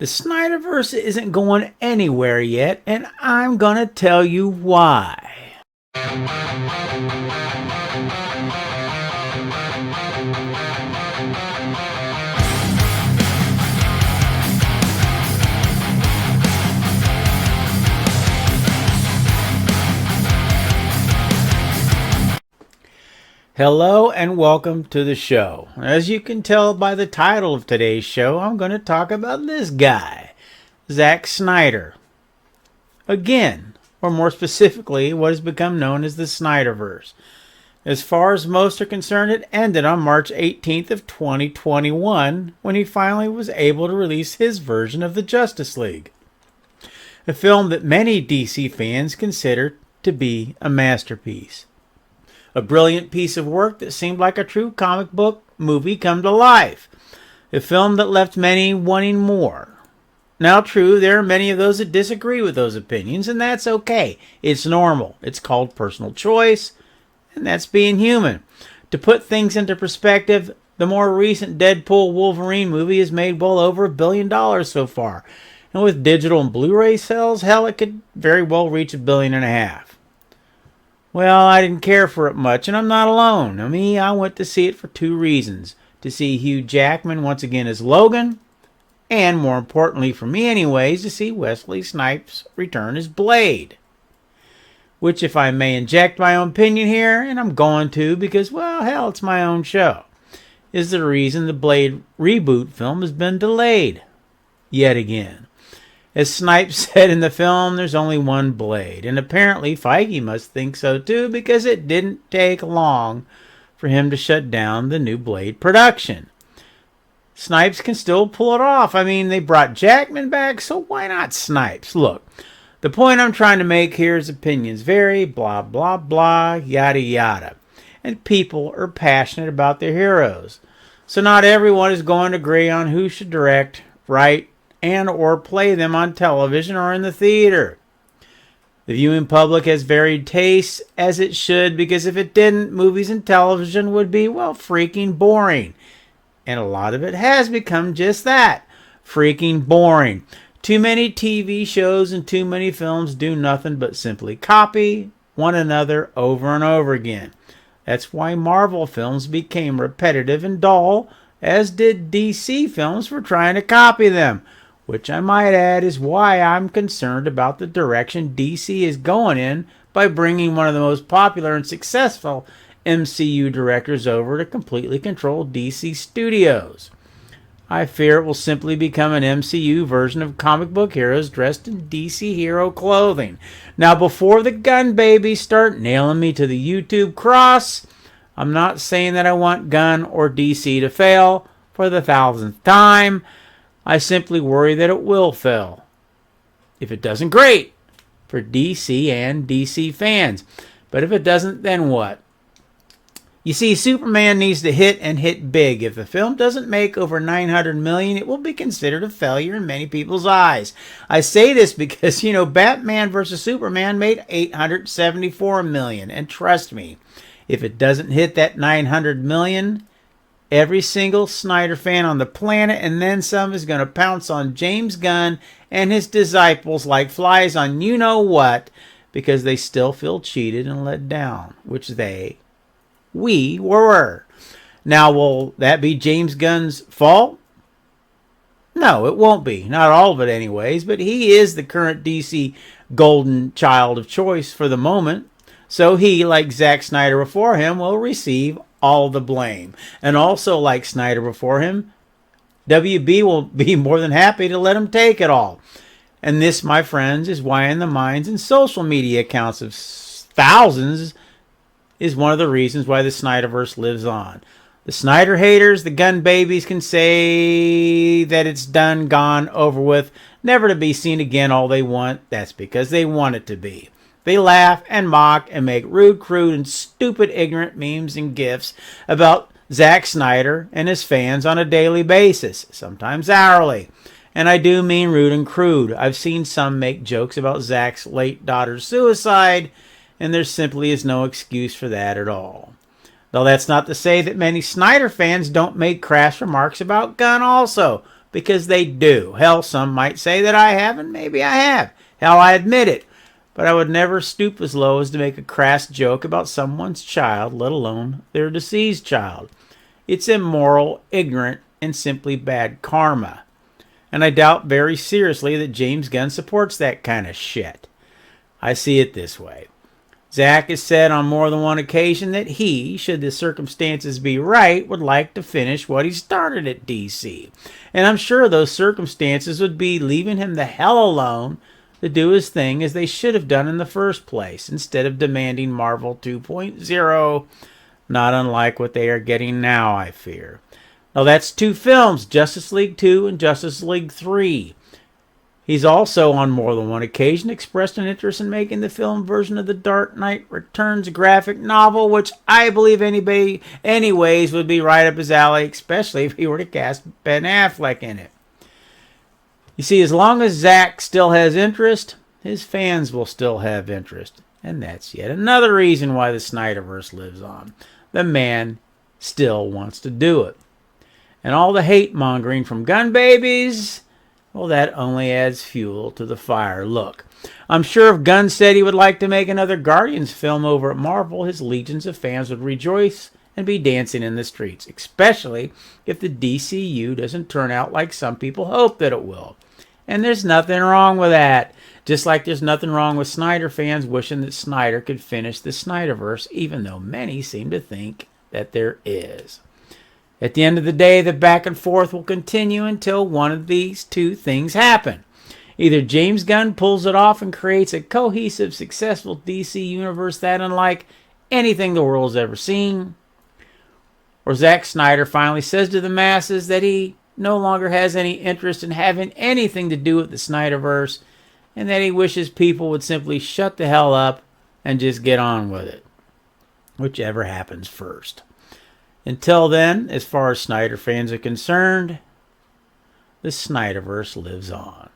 The Snyderverse isn't going anywhere yet, and I'm gonna tell you why. Hello and welcome to the show. As you can tell by the title of today's show, I'm going to talk about this guy, Zack Snyder. Again, or more specifically, what has become known as the Snyderverse. As far as most are concerned, it ended on March 18th of 2021 when he finally was able to release his version of the Justice League. A film that many DC fans consider to be a masterpiece. A brilliant piece of work that seemed like a true comic book movie come to life. A film that left many wanting more. Now, true, there are many of those that disagree with those opinions, and that's okay. It's normal. It's called personal choice, and that's being human. To put things into perspective, the more recent Deadpool Wolverine movie has made well over $1 billion so far. And with digital and Blu-ray sales, hell, it could very well reach $1.5 billion. Well, I didn't care for it much, and I'm not alone. I went to see it for two reasons. To see Hugh Jackman once again as Logan, and more importantly for me anyways, to see Wesley Snipes return as Blade. Which, if I may inject my own opinion here, and I'm going to because, well, hell, it's my own show, is the reason the Blade reboot film has been delayed. Yet again. As Snipes said in the film, there's only one Blade. And apparently Feige must think so too, because it didn't take long for him to shut down the new Blade production. Snipes can still pull it off. They brought Jackman back, so why not Snipes? Look, the point I'm trying to make here is opinions vary, blah, blah, blah, yada, yada. And people are passionate about their heroes. So not everyone is going to agree on who should direct, write, and or play them on television or in the theater. The viewing public has varied tastes, as it should, because if it didn't, movies and television would be, well, freaking boring. And a lot of it has become just that, freaking boring. Too many TV shows and too many films do nothing but simply copy one another over and over again. That's why Marvel films became repetitive and dull, as did DC films for trying to copy them. Which I might add is why I'm concerned about the direction DC is going in by bringing one of the most popular and successful MCU directors over to completely control DC Studios. I fear it will simply become an MCU version of comic book heroes dressed in DC hero clothing. Now, before the gun babies start nailing me to the YouTube cross, I'm not saying that I want Gunn or DC to fail for the 1000th time. I simply worry that it will fail. If it doesn't, great for DC and DC fans. But if it doesn't, then what? You see, Superman needs to hit and hit big. If the film doesn't make over $900 million, it will be considered a failure in many people's eyes. I say this because, Batman vs. Superman made $874 million. And trust me, if it doesn't hit that $900 million, every single Snyder fan on the planet and then some is going to pounce on James Gunn and his disciples like flies on you-know-what because they still feel cheated and let down, which we were. Now, will that be James Gunn's fault? No, it won't be. Not all of it anyways, but he is the current DC golden child of choice for the moment. So he, like Zack Snyder before him, will receive all the blame. And also, like Snyder before him, WB will be more than happy to let him take it all. And this, my friends, is why in the minds and social media accounts of thousands is one of the reasons why the Snyderverse lives on. The Snyder haters, the gun babies, can say that it's done, gone, over with, never to be seen again all they want. That's because they want it to be. They laugh and mock and make rude, crude, and stupid, ignorant memes and gifs about Zack Snyder and his fans on a daily basis, sometimes hourly. And I do mean rude and crude. I've seen some make jokes about Zack's late daughter's suicide, and there simply is no excuse for that at all. Though that's not to say that many Snyder fans don't make crass remarks about Gunn also. because they do. Hell, some might say that I haven't. Maybe I have. Hell, I admit it. But I would never stoop as low as to make a crass joke about someone's child, let alone their deceased child. It's immoral, ignorant, and simply bad karma. And I doubt very seriously that James Gunn supports that kind of shit. I see it this way. Zack has said on more than one occasion that he, should the circumstances be right, would like to finish what he started at DC. And I'm sure those circumstances would be leaving him the hell alone to do his thing as they should have done in the first place, instead of demanding Marvel 2.0, not unlike what they are getting now, I fear. Now that's 2 films, Justice League 2 and Justice League 3. He's also, on more than one occasion, expressed an interest in making the film version of the Dark Knight Returns graphic novel, which I believe anybody, anyways, would be right up his alley, especially if he were to cast Ben Affleck in it. You see, as long as Zack still has interest, his fans will still have interest. And that's yet another reason why the Snyderverse lives on. The man still wants to do it. And all the hate-mongering from gun babies, well, that only adds fuel to the fire. Look, I'm sure if Gunn said he would like to make another Guardians film over at Marvel, his legions of fans would rejoice and be dancing in the streets, especially if the DCU doesn't turn out like some people hope that it will. And there's nothing wrong with that. Just like there's nothing wrong with Snyder fans wishing that Snyder could finish the Snyderverse, even though many seem to think that there is. At the end of the day, the back and forth will continue until one of these 2 things happen. Either James Gunn pulls it off and creates a cohesive, successful DC universe that unlike anything the world's ever seen, or Zack Snyder finally says to the masses that he no longer has any interest in having anything to do with the Snyderverse, and that he wishes people would simply shut the hell up and just get on with it. Whichever happens first. Until then, as far as Snyder fans are concerned, the Snyderverse lives on.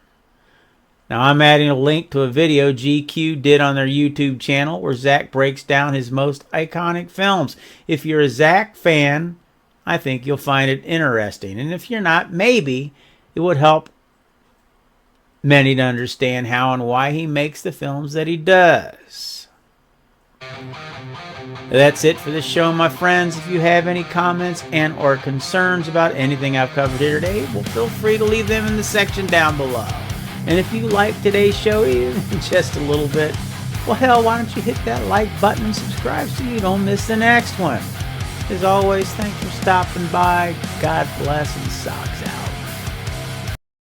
Now I'm adding a link to a video GQ did on their YouTube channel where Zack breaks down his most iconic films. If you're a Zack fan, I think you'll find it interesting. And if you're not, maybe it would help many to understand how and why he makes the films that he does. That's it for this show, my friends. If you have any comments and or concerns about anything I've covered here today, well, feel free to leave them in the section down below. And if you like today's show even just a little bit, well, hell, why don't you hit that like button and subscribe so you don't miss the next one. As always, thanks for stopping by. God bless and socks.